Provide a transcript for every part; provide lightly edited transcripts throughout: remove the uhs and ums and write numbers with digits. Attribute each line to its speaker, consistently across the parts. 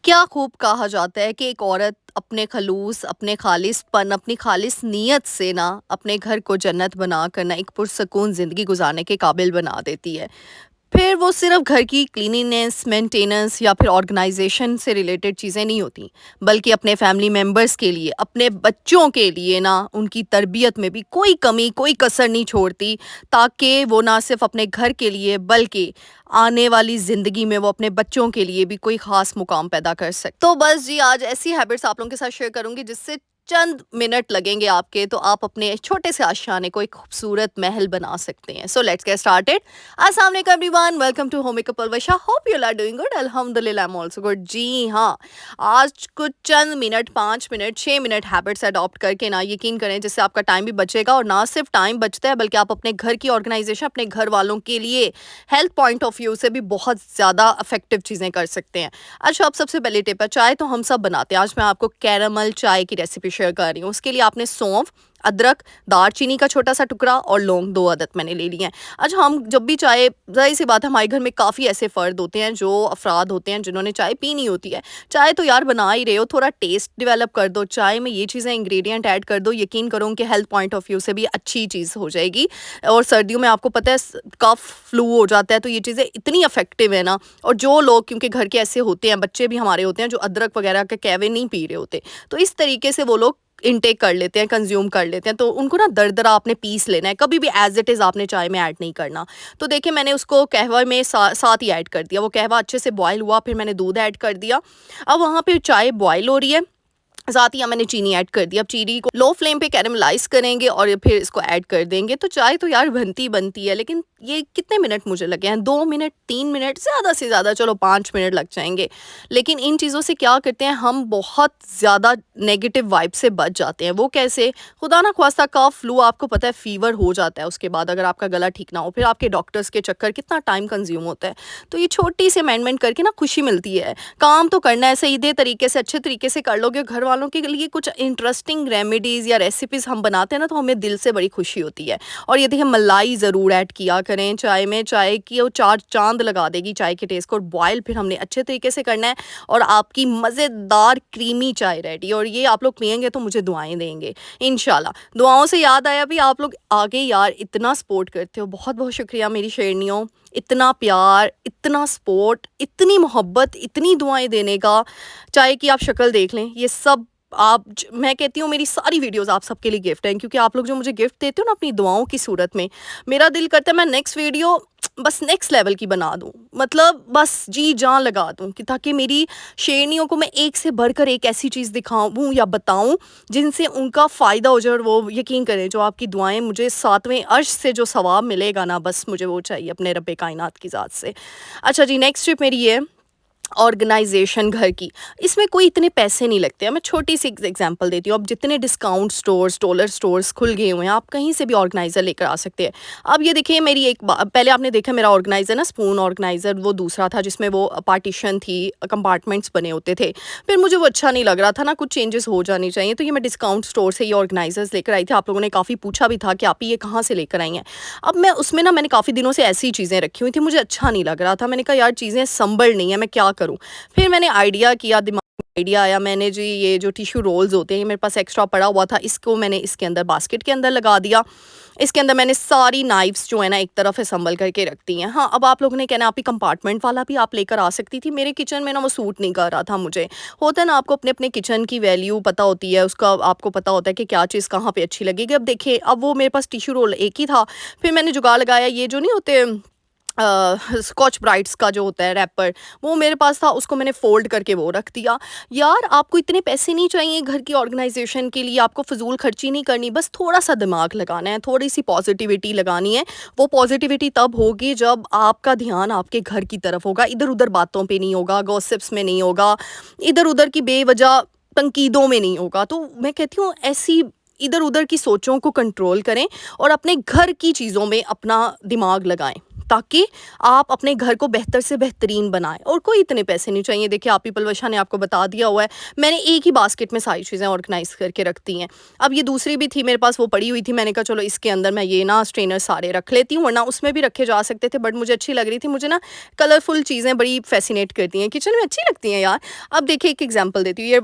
Speaker 1: क्या खूब कहा जाता है कि एक औरत अपने खलूस, अपने खालिसपन, अपनी खालिस नीयत से ना अपने घर को जन्नत बनाकर ना एक पुरसकून ज़िंदगी गुज़ारने के काबिल बना देती है। फिर वो सिर्फ़ घर की क्लीनिनेस, मेंटेनेंस या फिर ऑर्गनाइज़ेशन से रिलेटेड चीज़ें नहीं होती, बल्कि अपने फैमिली मेंबर्स के लिए, अपने बच्चों के लिए ना उनकी तरबियत में भी कोई कमी, कोई कसर नहीं छोड़ती, ताकि वो ना सिर्फ़ अपने घर के लिए बल्कि आने वाली ज़िंदगी में वो अपने बच्चों के लिए भी कोई ख़ास मुकाम पैदा कर सकें। तो बस जी, आज ऐसी हैबिट्स आप लोगों के साथ शेयर करूँगी जिससे चंद मिनट लगेंगे आपके, तो आप अपने छोटे से आशियाने को एक खूबसूरत महल बना सकते हैं। So let's get started. अस्सलाम वालेकुम everyone, welcome to home makeup Alvasha. Hope you are doing good. अल्हम्दुलिल्लाह आई एम आल्सो गुड। जी हाँ, आज कुछ चंद minute, 5 minute, 6 minute habits adopt करके ना यकीन करें जिससे आपका टाइम भी बचेगा, और ना सिर्फ टाइम बचता है बल्कि आप अपने घर की ऑर्गेनाइजेशन, अपने घर वालों के लिए हेल्थ पॉइंट ऑफ व्यू से भी बहुत ज़्यादा इफेक्टिव चीज़ें कर सकते हैं। अच्छा, अब सबसे पहले टिप है, चाय तो हम सब बनाते हैं। आज मैं आपको कैरामल चाय की रेसिपी शेयर कर रही हूँ। उसके लिए आपने सौंफ, अदरक, दालचीनी का छोटा सा टुकड़ा और लौंग 2 अदद मैंने ले लिए हैं। अच्छा, हम जब भी चाय, ज़ाहिर सी बात है हमारे घर में काफ़ी ऐसे फ़र्द होते हैं, जो अफ़राद होते हैं जिन्होंने चाय पीनी होती है। चाय तो यार बना ही रहे हो, थोड़ा टेस्ट डेवलप कर दो, चाय में ये चीज़ें इंग्रेडिएंट ऐड कर दो, यकीन करो कि हेल्थ पॉइंट ऑफ व्यू से भी अच्छी चीज़ हो जाएगी। और सर्दियों में आपको पता है कफ़, फ्लू हो जाता है, तो ये चीज़ें इतनी इफ़ेक्टिव है ना। और जो लोग, क्योंकि घर के ऐसे होते हैं, बच्चे भी हमारे होते हैं जो अदरक वगैरह के कहवे नहीं पी रहे होते, तो इस तरीके से वो लोग इनटेक कर लेते हैं, कंज्यूम कर लेते हैं, तो उनको ना दरदरा आपने पीस लेना है, कभी भी एज इट इज़ आपने चाय में ऐड नहीं करना। तो देखिए, मैंने उसको कहवा में साथ ही ऐड कर दिया। वो कहवा अच्छे से बॉयल हुआ, फिर मैंने दूध ऐड कर दिया। अब वहाँ पे चाय बॉयल हो रही है, साथ ही मैंने चीनी ऐड कर दी। अब चीनी को लो फ्लेम पे कैरेमलाइज़ करेंगे और ये फिर इसको ऐड कर देंगे। तो चाय तो यार बनती है, लेकिन ये कितने मिनट मुझे लगे हैं? 2 मिनट, 3 मिनट, ज़्यादा से ज़्यादा चलो 5 मिनट लग जाएँगे। लेकिन इन चीज़ों से क्या करते हैं हम, बहुत ज़्यादा नेगेटिव वाइब से बच जाते हैं। वो कैसे? खुदा ना ख़वास्ता कफ़, फ्लू, आपको पता है फ़ीवर हो जाता है उसके बाद, अगर आपका गला ठीक ना हो, फिर आपके डॉक्टर्स के चक्कर, कितना टाइम कंज़्यूम होता है। तो ये छोटी सी अमेंडमेंट करके ना खुशी मिलती है। काम तो करना है, सीधे तरीके से, अच्छे तरीके से कर लोगे, घर वालों के लिए कुछ इंटरेस्टिंग रेमेडीज़ या रेसिपीज़ हम बनाते हैं ना, तो हमें दिल से बड़ी खुशी होती है। और ये देखिए, मलाई ज़रूर ऐड किया करें चाय में, चाय की वो 4 चाँद लगा देगी चाय के टेस्ट को। और बॉयल फिर हमने अच्छे तरीके से करना है, और आपकी मज़ेदार क्रीमी चाय रेडी। और ये आप लोग पिएँगे तो मुझे दुआएँ देंगे इंशाल्लाह। दुआओं से याद आया, भी आप लोग आगे यार इतना सपोर्ट करते हो, बहुत-बहुत शुक्रिया मेरी शेरनियों। इतना प्यार, इतना सपोर्ट, इतनी मोहब्बत, इतनी दुआएँ देने का, चाहे कि आप शक्ल देख लें, ये सब मैं कहती हूँ मेरी सारी वीडियोज़ आप सबके लिए गिफ्ट हैं, क्योंकि आप लोग जो मुझे गिफ्ट देते हो ना अपनी दुआओं की सूरत में, मेरा दिल करता है मैं नेक्स्ट वीडियो बस नेक्स्ट लेवल की बना दूँ। मतलब बस जी जान लगा दूँ, कि ताकि मेरी शेरनियों को मैं एक से बढ़कर एक ऐसी चीज़ दिखाऊँ या बताऊँ जिनसे उनका फ़ायदा हो जाए, और वो यकीन करें, जो आपकी दुआएँ मुझे 7वें अर्श से जो सवाब मिलेगा ना, बस मुझे वो चाहिए अपने रब्बे कायनात की ज़ात से। अच्छा जी, नेक्स्ट टिप मेरी ये है, ऑर्गेनाइजेशन घर की। इसमें कोई इतने पैसे नहीं लगते हैं। मैं छोटी सी एग्जांपल देती हूँ। अब जितने डिस्काउंट स्टोर्स, डॉलर स्टोर्स खुल गए हुए हैं, आप कहीं से भी ऑर्गेनाइज़र लेकर आ सकते हैं। अब ये देखिए, मेरी पहले आपने देखा मेरा ऑर्गेनाइज़र ना, स्पून ऑर्गेनाइज़र, वो दूसरा था जिसमें वो पार्टीशन थी, कंपार्टमेंट्स बने होते थे। फिर मुझे वो अच्छा नहीं लग रहा था ना, कुछ चेंजेस हो जानी चाहिए, तो ये मैं डिस्काउंट स्टोर से ये ऑर्गेनाइज़र्स लेकर आई थी। आप लोगों ने काफ़ी पूछा भी था कि आप ये कहाँ से लेकर आई हैं। अब मैं उसमें ना, मैंने काफ़ी दिनों से ऐसी चीज़ें रखी हुई थी, मुझे अच्छा नहीं लग रहा था। मैंने कहा यार चीज़ें संभल नहीं है, मैं क्या करूँ? फिर मैंने आइडिया किया, दिमाग में आइडिया आया, मैंने जी ये जो टिश्यू रोल्स होते हैं, ये मेरे पास एक्स्ट्रा पड़ा हुआ था, इसको मैंने इसके अंदर, बास्केट के अंदर लगा दिया। इसके अंदर मैंने सारी नाइफ्स जो है ना एक तरफ असम्बल करके रख दी हैं। हाँ, अब आप लोगों ने कहना आप ही कंपार्टमेंट वाला भी आप लेकर आ सकती थी। मेरे किचन में ना वो सूट नहीं कर रहा था मुझे। होता है ना, आपको अपने अपने किचन की वैल्यू पता होती है, उसका आपको पता होता है कि क्या चीज़ कहाँ पे अच्छी लगेगी। अब देखिए, अब वो मेरे पास टिश्यू रोल एक ही था। फिर मैंने जुगाड़ लगाया, ये जो नहीं होते स्कॉच ब्राइट्स का जो होता है रैपर, वो मेरे पास था, उसको मैंने फ़ोल्ड करके वो रख दिया। यार आपको इतने पैसे नहीं चाहिए घर की ऑर्गेनाइजेशन के लिए, आपको फ़िज़ूल खर्ची नहीं करनी, बस थोड़ा-सा दिमाग लगाना है, थोड़ी-सी पॉज़िटिविटी लगानी है। वो पॉज़िटिविटी तब होगी जब आपका ध्यान आपके घर की तरफ होगा, इधर-उधर बातों पे नहीं होगा, गॉसिप्स में नहीं होगा, इधर-उधर की बेवजह तनकीदों में नहीं होगा। तो मैं कहती हूँ ऐसी इधर-उधर की सोचों को कंट्रोल करें और अपने घर की चीज़ों में अपना दिमाग लगाएँ। ताकि आप अपने घर को बेहतर से बेहतरीन बनाएं। और कोई इतने पैसे नहीं चाहिए। देखिए आप ही पलवशा ने आपको बता दिया हुआ है, मैंने एक ही बास्केट में सारी चीज़ें ऑर्गेनाइज करके रखती हैं। अब ये दूसरी भी थी मेरे पास, वो पड़ी हुई थी, मैंने कहा चलो इसके अंदर मैं ये ना स्ट्रेनर सारे रख लेती हूँ, वरना उसमें भी रखे जा सकते थे, बट मुझे अच्छी लग रही थी। मुझे ना कलरफुल चीज़ें बड़ी फैसिनेट करती हैं, किचन में अच्छी लगती हैं यार। अब देखिए एक एग्जांपल देती हूँ, ये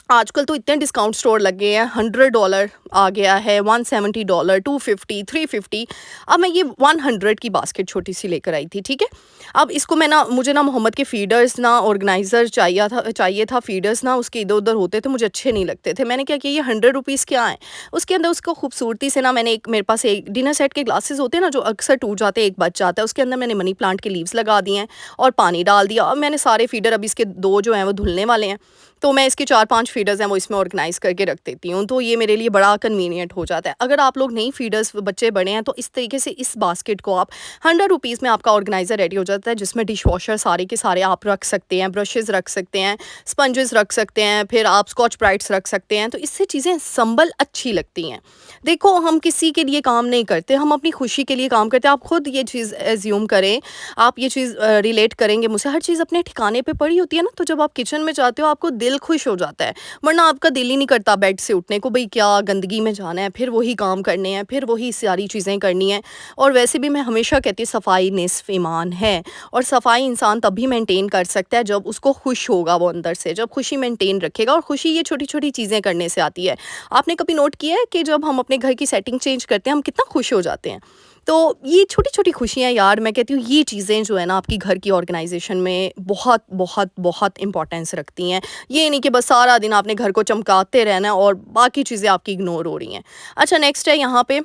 Speaker 1: आजकल तो इतने डिस्काउंट स्टोर लग गए हैं, $100 आ गया है, $170, $250, $350। अब मैं ये 100 की बास्केट छोटी सी लेकर आई थी, ठीक है। अब इसको मैं ना, मुझे ना मोहम्मद के फीडर्स ना ऑर्गेनाइज़र चाहिए था फीडर्स ना उसके इधर उधर होते थे, मुझे अच्छे नहीं लगते थे। मैंने क्या किया, ये ₹100 के आए, उसके अंदर उसको खूबसूरती से ना मैंने एक, मेरे पास एक डिनर सेट के ग्लासेस होते हैं ना जो अक्सर टूट जाते हैं, एक बच जाता है, उसके अंदर मैंने मनी प्लांट के लीव्स लगा दिए हैं और पानी डाल दिया। अब मैंने सारे फीडर, अभी इसके 2 जो हैं वो धुलने वाले हैं, तो मैं इसके 4-5 फीडर्स हैं वो इसमें ऑर्गेनाइज़ करके रख देती हूँ, तो ये मेरे लिए बड़ा कन्वीनियंट हो जाता है। अगर आप लोग नई फीडर्स बच्चे बड़े हैं तो इस तरीके से इस बास्केट को आप ₹100 में आपका ऑर्गेनाइज़र रेडी हो जाता है, जिसमें डिश वॉशर सारे के सारे आप रख सकते हैं, ब्रशेज़ रख सकते हैं, स्पंजेस रख सकते हैं, फिर आप स्कॉच ब्राइट्स रख सकते हैं, तो इससे चीज़ें संभल अच्छी लगती हैं। देखो हम किसी के लिए काम नहीं करते, हम अपनी खुशी के लिए काम करते हैं। आप खुद ये चीज़ एज्यूम करें, आप ये चीज़ रिलेट करेंगे मुझसे, हर चीज़ अपने ठिकाने पे पड़ी होती है ना, तो जब आप किचन में जाते हो आपको दिल खुश हो जाता है, वरना आपका दिल ही नहीं करता बेड से उठने को, भाई क्या गंदगी में जाना है, फिर वही काम करने हैं, फिर वही सारी चीज़ें करनी हैं। और वैसे भी मैं हमेशा कहती हूँ सफाई निस्फ ईमान है, और सफाई इंसान तभी मेंटेन कर सकता है जब उसको खुश होगा वो अंदर से, जब खुशी मेंटेन रखेगा। और खुशी ये छोटी छोटी चीज़ें करने से आती है। आपने कभी नोट किया है कि जब हम अपने घर की सेटिंग चेंज करते हैं हम कितना खुश हो जाते हैं? तो ये छोटी छोटी खुशियाँ यार, मैं कहती हूँ ये चीज़ें जो है ना आपकी घर की ऑर्गेनाइजेशन में बहुत बहुत बहुत इंपॉर्टेंस रखती हैं। ये नहीं कि बस सारा दिन आपने घर को चमकाते रहना है और बाकी चीज़ें आपकी इग्नोर हो रही हैं। अच्छा नेक्स्ट है यहाँ पे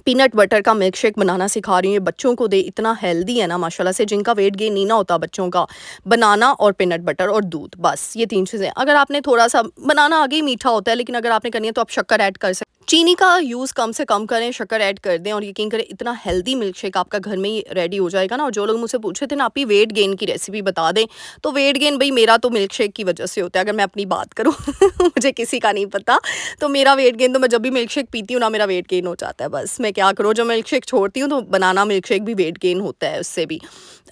Speaker 1: पीनट बटर का मिल्क शेक बनाना सिखा रही हूँ। ये बच्चों को दे, इतना हेल्दी है ना माशाल्लाह से, जिनका वेट गेन नहीं ना होता बच्चों का। बनाना और पीनट बटर और दूध, बस ये 3 चीज़ें। अगर आपने थोड़ा सा, बनाना आगे ही मीठा होता है, लेकिन अगर आपने करनी है तो आप शक्कर ऐड कर सकते, चीनी का यूज़ कम से कम करें, शक्कर ऐड कर दें, और यकीन करें इतना हेल्दी मिल्क शेक आपका घर में ही रेडी हो जाएगा ना। और जो लोग मुझसे पूछ रहे थे ना आप ही वेट गेन की रेसिपी बता दें, तो वेट गेन भाई मेरा तो मिल्क शेक की वजह से होता है, अगर मैं अपनी बात करूँ मुझे किसी का नहीं पता। तो मेरा वेट गेन तो, मैं जब भी मिल्क शेक पीती हूँ ना मेरा वेट गेन हो जाता है, बस मैं क्या करूँ, जब मिल्क शेक छोड़ती हूँ तो बनाना मिल्क शेक भी वेट गेन होता है उससे भी।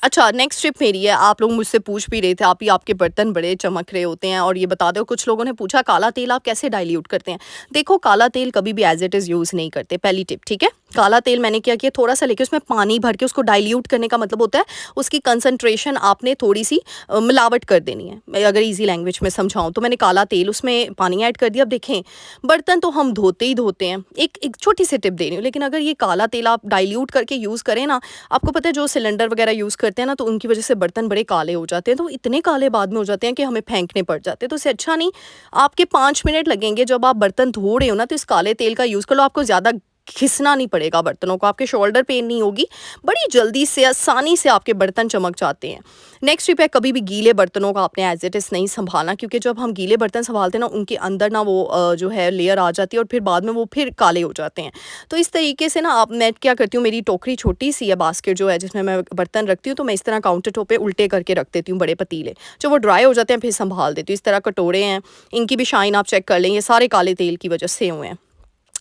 Speaker 1: अच्छा नेक्स्ट टिप मेरी है, आप लोग मुझसे पूछ भी रहे थे, आप ही आपके बर्तन बड़े चमक रहे होते हैं, और ये बता दो, कुछ लोगों ने पूछा काला तेल आप कैसे डाइल्यूट करते हैं। देखो काला तेल कभी भी एज इट इज़ यूज़ नहीं करते, पहली टिप, ठीक है। काला तेल मैंने क्या किया, थोड़ा सा लेके उसमें पानी भर के उसको डाइल्यूट करने का मतलब होता है उसकी कंसंट्रेशन आपने थोड़ी सी मिलावट कर देनी है। मैं अगर इजी लैंग्वेज में समझाऊं तो मैंने काला तेल उसमें पानी ऐड कर दिया। अब देखें बर्तन तो हम धोते ही धोते हैं, एक छोटी सी टिप दे रही हूँ, लेकिन अगर ये काला तेल आप डाइल्यूट करके यूज़ करें ना, आपको पता है जो सिलेंडर वगैरह यूज़ करते हैं ना, तो उनकी वजह से बर्तन बड़े काले हो जाते हैं, तो इतने काले बाद में हो जाते हैं कि हमें फेंकने पड़ जाते हैं। तो इससे अच्छा नहीं, आपके 5 मिनट लगेंगे जब आप बर्तन धो रहे हो ना, तो इस काले तेल का यूज़ कर लो, आपको ज़्यादा घिसना नहीं पड़ेगा बर्तनों को, आपके शोल्डर पेन नहीं होगी, बड़ी जल्दी से आसानी से आपके बर्तन चमक जाते हैं। नेक्स्ट टिप है, कभी भी गीले बर्तनों का आपने एज इट इज़ नहीं संभालना, क्योंकि जब हम गीले बर्तन संभालते हैं ना उनके अंदर ना वो जो है लेयर आ जाती है और फिर बाद में वो फिर काले हो जाते हैं। तो इस तरीके से ना आप, मैं क्या करती हूँ, मेरी टोकरी छोटी सी है, बास्केट जो है जिसमें मैं बर्तन रखती हूँ, तो मैं इस तरह काउंटर टॉप पे उल्टे करके रख देती हूँ बड़े पतीले, जो वो ड्राई हो जाते हैं फिर संभाल देती हूँ। इस तरह कटोरे हैं, इनकी भी शाइन आप चेक कर लें, ये सारे काले तेल की वजह से हुए हैं।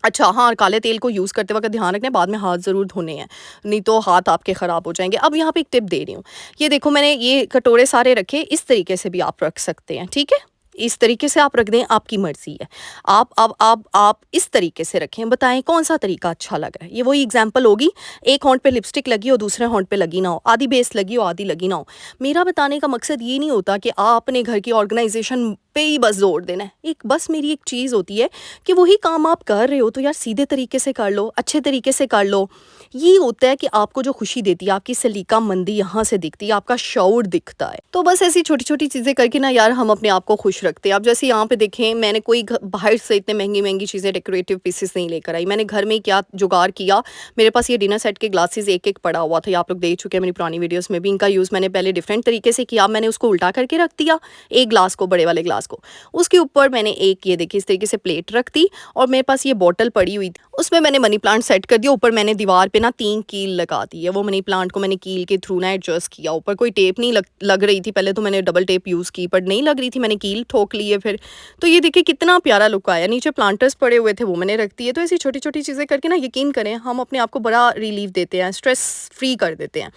Speaker 1: अच्छा हाँ, और काले तेल को यूज़ करते वक्त ध्यान रखना है बाद में हाथ ज़रूर धोने हैं, नहीं तो हाथ आपके ख़राब हो जाएंगे। अब यहाँ पे एक टिप दे रही हूँ, ये देखो मैंने ये कटोरे सारे रखे, इस तरीके से भी आप रख सकते हैं, ठीक है। इस तरीके से आप रख दें, आपकी मर्ज़ी है। आप इस तरीके से रखें, बताएं कौन सा तरीका अच्छा लग रहा है। ये वही एग्जांपल होगी, एक होंठ पे लिपस्टिक लगी हो दूसरे होंठ पे लगी ना हो, आधी बेस लगी हो आधी लगी ना हो। मेरा बताने का मकसद ये नहीं होता कि आप अपने घर की ऑर्गेनाइजेशन पे ही बस जोर देना है। एक बस मेरी एक चीज़ होती है कि वही काम आप कर रहे हो तो यार सीधे तरीके से कर लो, अच्छे तरीके से कर लो। ये होता है कि आपको जो खुशी देती है, आपकी सलीका मंदी यहाँ से दिखती है, आपका शऊर दिखता है। तो बस ऐसी छोटी छोटी चीज़ें करके ना यार हम अपने आप को खुश रखते हैं। अब जैसे यहाँ पे देखें, मैंने कोई बाहर से इतने महंगी महंगी चीज़ें डेकोरेटिव पीसेस नहीं लेकर आई, मैंने घर में ही क्या जुगाड़ किया। मेरे पास ये डिनर सेट के ग्लासेस एक एक पड़ा हुआ था, आप लोग देख चुके हैं मेरी पुरानी वीडियोस में भी। इनका यूज़ मैंने पहले डिफरेंट तरीके से किया, मैंने उसको उल्टा करके रख दिया, एक ग्लास को, बड़े वाले ग्लास को, उसके ऊपर मैंने एक ये देखिए इस तरीके से प्लेट रख दी, और मेरे पास ये बॉटल पड़ी हुई थी, उसमें मैंने मनी प्लांट सेट कर दिया। ऊपर मैंने दीवार पे ना 3 कील लगा दी है। वो मनी प्लांट को मैंने कील के थ्रू ना एडजस्ट किया। ऊपर कोई टेप नहीं लग रही थी, पहले तो मैंने डबल टेप यूज़ की पर नहीं लग रही थी, मैंने कील ठोक ली है फिर। तो ये देखिए कितना प्यारा लुक आया। नीचे प्लांटर्स पड़े हुए थे वो मैंने रख दिए। तो ऐसी छोटी-छोटी चीज़ें करके ना यकीन करें हम अपने आप को बड़ा रिलीफ़ देते हैं, स्ट्रेस फ्री कर देते हैं।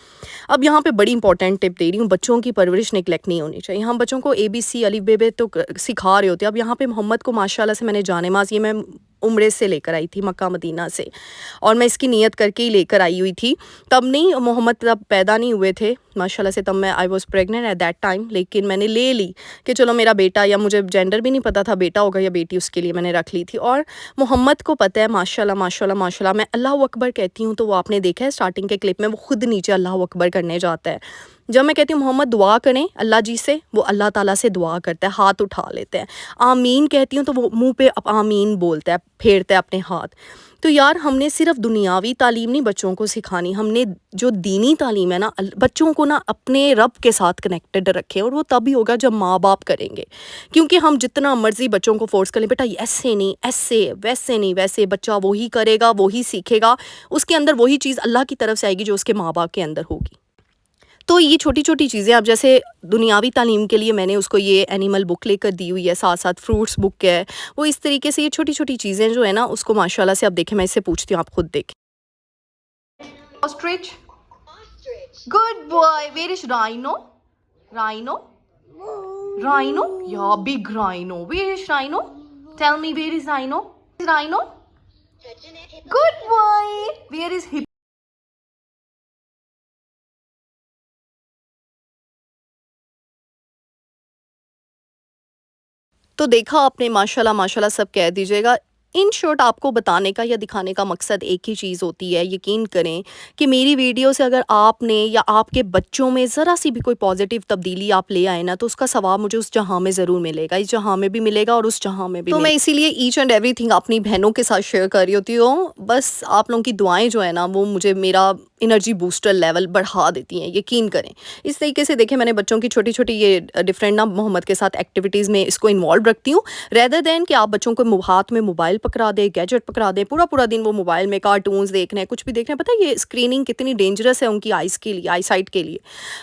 Speaker 1: अब यहाँ पे बड़ी इंपॉर्टेंट टिप दे रही हूँ, बच्चों की परवरिश नेग्लेक्ट नहीं होनी चाहिए। हम बच्चों को ABC अलिफ बे बे तो सिखा रहे होते हैं। अब यहाँ पे मोहम्मद को माशाल्लाह से मैंने जानेमाज़, ये मैं उम्रे से लेकर आई थी मक्का मदीना से, और मैं इसकी नियत करके ही लेकर आई हुई थी। तब नहीं, मोहम्मद तब पैदा नहीं हुए थे माशाल्लाह से, तब मैं I was pregnant at that time, लेकिन मैंने ले ली कि चलो मेरा बेटा, या मुझे जेंडर भी नहीं पता था बेटा होगा या बेटी, उसके लिए मैंने रख ली थी। और मोहम्मद को पता है माशाल्लाह माशाल्लाह माशाल्लाह, मैं अल्लाह अकबर कहती हूँ तो वो आपने देखा है स्टार्टिंग के क्लिप में, वो खुद नीचे अल्लाह अकबर करने जाता है। जब मैं कहती हूँ मोहम्मद दुआ करें अल्लाह जी से, वो अल्लाह ताला से दुआ करता है, हाथ उठा लेते हैं। आमीन कहती हूँ तो वो मुंह पे आमीन बोलता है, फेरता है अपने हाथ। तो यार हमने सिर्फ दुनियावी तालीम नहीं बच्चों को सिखानी, हमने जो दीनी तालीम है ना, बच्चों को ना अपने रब के साथ कनेक्टेड रखें, और वो तभी होगा जब माँ बाप करेंगे। क्योंकि हम जितना मर्जी बच्चों को फोर्स करें, बेटा ऐसे नहीं ऐसे, वैसे नहीं वैसे, बच्चा वही करेगा, वही सीखेगा, उसके अंदर वही चीज़ अल्लाह की तरफ से आएगी जो उसके माँ बाप के अंदर होगी। तो ये छोटी-छोटी चीज़ें, अब जैसे दुनियावी तालीम के लिए मैंने उसको ये एनिमल बुक लेकर दी हुई है, साथ-साथ फ्रूट्स बुक है। वो इस तरीके से ये छोटी-छोटी चीज़ें जो है ना, उसको माशाल्लाह से, अब देखें मैं इससे पूछती हूँ, आप खुद देखें। Ostrich, good boy, where is rhino? Rhino? Rhino? या big rhino, where is rhino? Tell me where is rhino? Rhino? Good boy, where is hip? तो देखा आपने, माशाल्लाह माशाल्लाह सब कह दीजिएगा। इन शॉर्ट आपको बताने का या दिखाने का मकसद एक ही चीज़ होती है, यकीन करें कि मेरी वीडियो से अगर आपने या आपके बच्चों में ज़रा सी भी कोई पॉजिटिव तब्दीली आप ले आए ना, तो उसका सवाब मुझे उस जहाँ में ज़रूर मिलेगा, इस जहाँ में भी मिलेगा और उस जहाँ में भी। तो मैं इसीलिए ईच एंड एवरीथिंग अपनी बहनों के साथ शेयर कर रही होती हूँ। बस आप लोगों की दुआएं जो है ना, वो मुझे मेरा एनर्जी बूस्टर लेवल बढ़ा देती हैं, यकीन करें। इस तरीके से देखें, मैंने बच्चों की छोटी छोटी ये डिफरेंट ना मोहम्मद के साथ एक्टिविटीज़ में इसको इन्वॉल्व रखती हूँ, रेदर देन कि आप बच्चों को हाथ में मोबाइल पकड़ा दें, गैजेट पकड़ा दें, पूरा पूरा दिन वो मोबाइल में कार्टून्स देख रहे हैं, कुछ भी देख रहे हैं। पता है ये स्क्रीनिंग कितनी डेंजरस है उनकी आइज़ के लिए, आई साइट के लिए।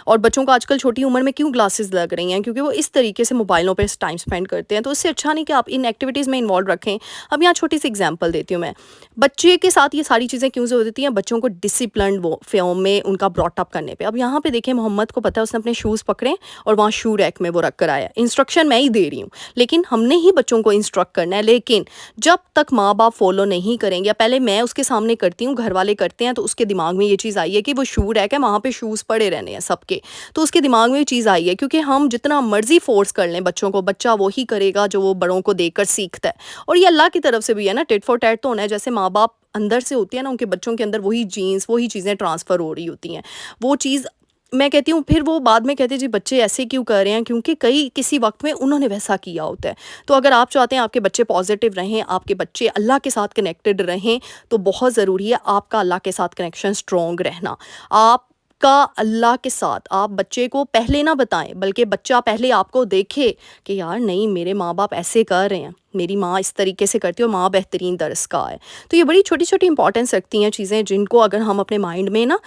Speaker 1: और बच्चों को आजकल छोटी उम्र में क्यों ग्लासेस लग रही हैं? क्योंकि वो इस तरीके से मोबाइलों पर टाइम स्पेंड करते हैं। तो इससे अच्छा नहीं कि आप इन एक्टिविटीज़ में इन्वॉल्व रखें। अब यहाँ छोटी सी एग्जाम्पल देती हूँ मैं, बच्चे के साथ ये सारी चीज़ें क्यों ज़रूरत होती हैं? बच्चों को डिसिप्लिन वो फॉर्म में उनका ब्रॉट अप करने पे। अब यहाँ पे देखिए, मोहम्मद को पता है, उसने अपने शूज़ पकड़े और वहाँ शू रैक में वो रख कर आया। इंस्ट्रक्शन मैं ही दे रही हूँ, लेकिन हमने ही बच्चों को इंस्ट्रक्ट करना है। लेकिन जब तक माँ बाप फॉलो नहीं करेंगे, या पहले मैं उसके सामने करती हूँ, घर वाले करते हैं, तो उसके दिमाग में ये चीज़ आई है कि वो शू रैक है, वहाँ पे शूज़ पड़े रहने हैं सबके। तो उसके दिमाग में ये चीज़ आई है, क्योंकि हम जितना मर्जी फोर्स कर लें बच्चों को, बच्चा वही करेगा जो वो बड़ों को देखकर सीखता है। और ये अल्लाह की तरफ से भी है ना, टिट फॉर टैट तो होना है। जैसे माँ बाप अंदर से होती है ना, उनके बच्चों के अंदर वही जीन्स, वही चीज़ें ट्रांसफ़र हो रही होती हैं। वो चीज़ मैं कहती हूँ, फिर वो बाद में कहते हैं जी बच्चे ऐसे क्यों कर रहे हैं, क्योंकि कई किसी वक्त में उन्होंने वैसा किया होता है। तो अगर आप चाहते हैं आपके बच्चे पॉजिटिव रहें, आपके बच्चे अल्लाह के साथ कनेक्टेड रहें, तो बहुत ज़रूरी है आपका अल्लाह के साथ कनेक्शन स्ट्रॉन्ग रहना। आपका अल्लाह के साथ, आप बच्चे को पहले ना बताएं, बल्कि बच्चा पहले आपको देखे कि यार नहीं, मेरे माँ बाप ऐसे कर रहे हैं, मेरी माँ इस तरीके से करती है और माँ बेहतरीन दर्स का है। तो ये बड़ी छोटी छोटी इंपॉर्टेंस रखती हैं चीज़ें, जिनको अगर हम अपने माइंड में ना,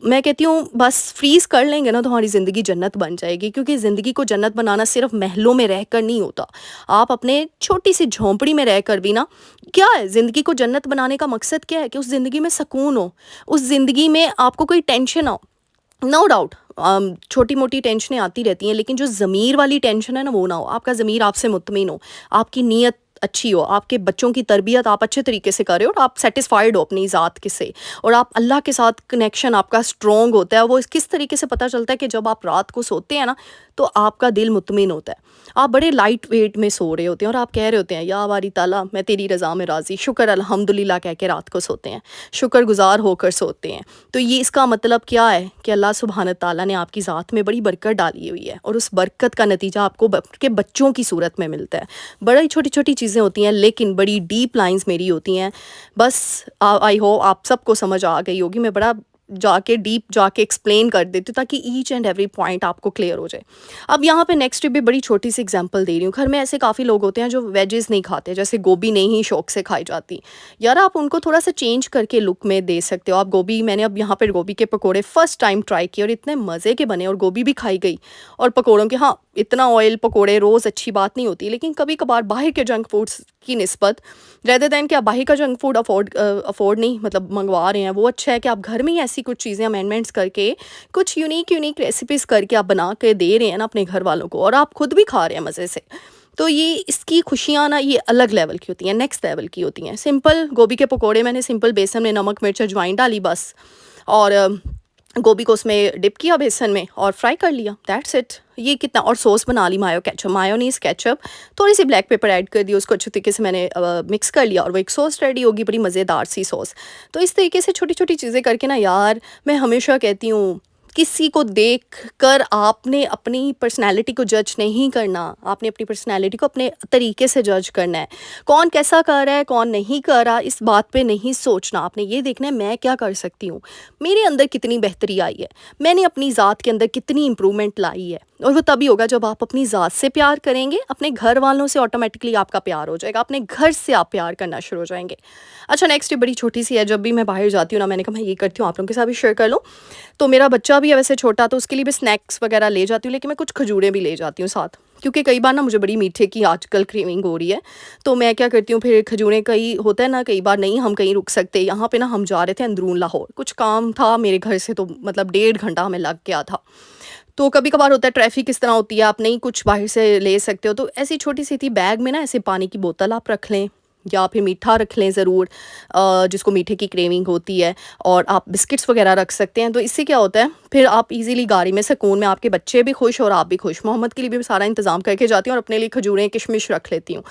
Speaker 1: मैं कहती हूँ बस फ्रीज़ कर लेंगे ना, तो हमारी ज़िंदगी जन्नत बन जाएगी। क्योंकि ज़िंदगी को जन्नत बनाना सिर्फ महलों में रह कर नहीं होता। आप अपने छोटी सी झोंपड़ी में रह कर भी ना, क्या है ज़िंदगी को जन्नत बनाने का मकसद क्या है? कि उस ज़िंदगी में सुकून हो, उस ज़िंदगी में आपको कोई टेंशन हो। नो डाउट छोटी मोटी टेंशनें आती रहती हैं, लेकिन जो ज़मीर वाली टेंशन है ना, वो ना हो। आपका ज़मीर आपसे मुतमिन हो, आपकी नीयत अच्छी हो, आपके बच्चों की तरबियत आप अच्छे तरीके से कर रहे हो, और आप सेटिस्फाइड हो अपनी ज़ात के से, और आप अल्लाह के साथ कनेक्शन आपका स्ट्रॉन्ग होता है। वो किस तरीके से पता चलता है कि जब आप रात को सोते हैं ना, तो आपका दिल मुतमिन होता है, आप बड़े लाइट वेट में सो रहे होते हैं, और आप कह रहे होते हैं या बारी ताला मैं तेरी रज़ा में राज़ी, शुक्र अल्हम्दुलिल्लाह कह के रात को सोते हैं, शुक्रगुजार होकर सोते हैं। तो ये इसका मतलब क्या है कि अल्लाह सुब्हान ताला ने आपकी ज़ात में बड़ी बरकत डाली हुई है, और उस बरकत का नतीजा आपको के बच्चों की सूरत में मिलता है। बड़ी छोटी छोटी चीज़ें होती हैं, लेकिन बड़ी डीप लाइंस मेरी होती हैं। बस आई होप आप सबको समझ आ गई होगी। मैं बड़ा जाके डीप जाके एक्सप्लेन कर देती हूँ ताकि ईच एंड एवरी पॉइंट आपको क्लियर हो जाए। अब यहाँ पे नेक्स्ट भी बड़ी छोटी सी एग्जांपल दे रही हूँ। घर में ऐसे काफ़ी लोग होते हैं जो वेजेस नहीं खाते, जैसे गोभी नहीं ही शौक से खाई जाती। यार आप उनको थोड़ा सा चेंज करके लुक में दे सकते हो। आप गोभी, मैंने अब यहाँ पर गोभी के पकौड़े फर्स्ट टाइम ट्राई किए और इतने मज़े के बने और गोभी भी खाई गई। और पकौड़ों के, हाँ इतना ऑयल पकौड़े रोज़ अच्छी बात नहीं होती, लेकिन कभी कभार बाहर के जंक फूड्स की निस्बत रेदर दैन कि आप बाहर का जंक फूड अफोर्ड नहीं मतलब मंगवा रहे हैं, वो अच्छा है कि आप घर में ही ऐसी कुछ चीज़ें अमेंडमेंट्स करके कुछ यूनिक रेसिपीज़ करके आप बना के दे रहे हैं ना अपने घर वालों को, और आप खुद भी खा रहे हैं मज़े से। तो ये इसकी खुशियाँ ना ये अलग लेवल की होती हैं, नेक्स्ट लेवल की होती हैं। सिंपल गोभी के पकौड़े मैंने सिंपल बेसन में नमक मिर्च अजवाइन डाली बस, और गोभी को उसमें डिप किया बेसन में और फ्राई कर लिया, दैट्स इट। ये कितना, और सॉस बना ली मायो केचप, मायोनीज केचप, थोड़ी सी ब्लैक पेपर ऐड कर दी, उसको अच्छे तरीके से मैंने मिक्स कर लिया और वो एक सॉस रेडी होगी, बड़ी मज़ेदार सी सॉस। तो इस तरीके से छोटी छोटी चीज़ें करके ना यार, मैं हमेशा कहती हूँ किसी को देख कर आपने अपनी पर्सनैलिटी को जज नहीं करना, आपने अपनी पर्सनैलिटी को अपने तरीके से जज करना है। कौन कैसा कर रहा है कौन नहीं कर रहा, इस बात पे नहीं सोचना, आपने ये देखना है मैं क्या कर सकती हूँ, मेरे अंदर कितनी बेहतरी आई है, मैंने अपनी ज़ात के अंदर कितनी इम्प्रूवमेंट लाई है। और वो तभी होगा जब आप अपनी ज़ात से प्यार करेंगे, अपने घर वालों से ऑटोमेटिकली आपका प्यार हो जाएगा, अपने घर से आप प्यार करना शुरू हो जाएंगे। अच्छा नेक्स्ट ये बड़ी छोटी सी है, जब भी मैं बाहर जाती हूँ ना, मैंने कहा मैं ये करती हूँ आप लोगों के साथ भी शेयर कर लूँ। तो मेरा बच्चा भी है वैसे छोटा, तो उसके लिए भी स्नैक्स वगैरह ले जाती हूँ, लेकिन मैं कुछ खजूरें भी ले जाती हूँ साथ, क्योंकि कई बार ना मुझे बड़ी मीठे की आजकल क्रेविंग हो रही है। तो मैं क्या करती हूँ फिर खजूरें, कई होता है ना कई बार नहीं हम कहीं रुक सकते, यहाँ पे ना हम जा रहे थे अंदरून लाहौर, कुछ काम था मेरे घर से, तो मतलब 1.5 घंटा हमें लग गया था। तो कभी कभार होता है ट्रैफिक इस तरह होती है, आप नहीं कुछ बाहर से ले सकते हो, तो ऐसी छोटी सी थी बैग में ना, ऐसे पानी की बोतल आप रख लें या फिर मीठा रख लें ज़रूर, जिसको मीठे की क्रेविंग होती है, और आप बिस्किट्स वगैरह रख सकते हैं। तो इससे क्या होता है फिर आप इजीली गाड़ी में सुकून में, आपके बच्चे भी खुश और आप भी खुश। मोहम्मद के लिए भी सारा इंतज़ाम करके जाती हूँ और अपने लिए खजूरें किशमिश रख लेती हूँ।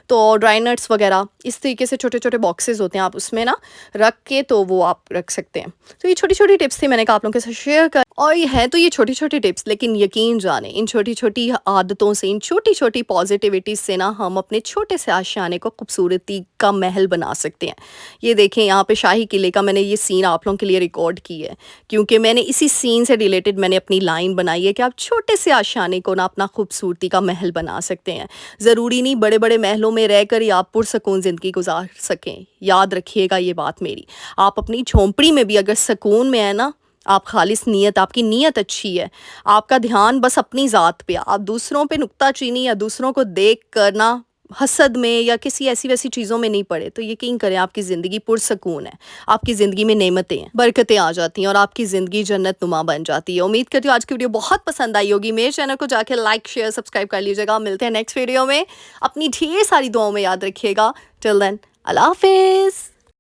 Speaker 1: तो ड्राई नट्स वगैरह इस तरीके से छोटे छोटे बॉक्सेस होते हैं, आप उसमें ना रख के तो वो आप रख सकते हैं। तो ये छोटी छोटी टिप्स थी, मैंने कहा आप लोगों के साथ शेयर कर। और ये है तो ये छोटी छोटी टिप्स, लेकिन यकीन जाने इन छोटी छोटी आदतों से, इन छोटी छोटी पॉजिटिविटीज़ से ना हम अपने छोटे से आशियाने को खूबसूरती का महल बना सकते हैं। ये देखें यहाँ पे शाही किले का मैंने ये सीन आप लोगों के लिए रिकॉर्ड की है, क्योंकि मैंने इसी सीन से रिलेटेड मैंने अपनी लाइन बनाई है कि आप छोटे से आशियाने को ना अपना खूबसूरती का महल बना सकते हैं। ज़रूरी नहीं बड़े बड़े महलों में रहकर ही आप पुरसकून ज़िंदगी गुजार सकें, याद रखिएगा ये बात मेरी। आप अपनी झोंपड़ी में भी अगर सुकून में है ना, आप खालिस नीयत, आपकी नीयत अच्छी है, आपका ध्यान बस अपनी ज़ात पे, आप दूसरों पे नुक्ताचीनी या दूसरों को देख कर ना हसद में या किसी ऐसी वैसी चीज़ों में नहीं पड़े, तो यकीन करें आपकी ज़िंदगी पुरसकून है, आपकी ज़िंदगी में नेमतें हैं, बरकतें आ जाती हैं और आपकी ज़िंदगी जन्नत नुमा बन जाती है। उम्मीद करती हूँ आज की वीडियो बहुत पसंद आई होगी। मेरे चैनल को जाके लाइक शेयर सब्सक्राइब कर लीजिएगा। मिलते हैं नेक्स्ट वीडियो में, अपनी ढेर सारी दुआओं में याद रखिएगा। टिल देन अल्लाह हाफिज़।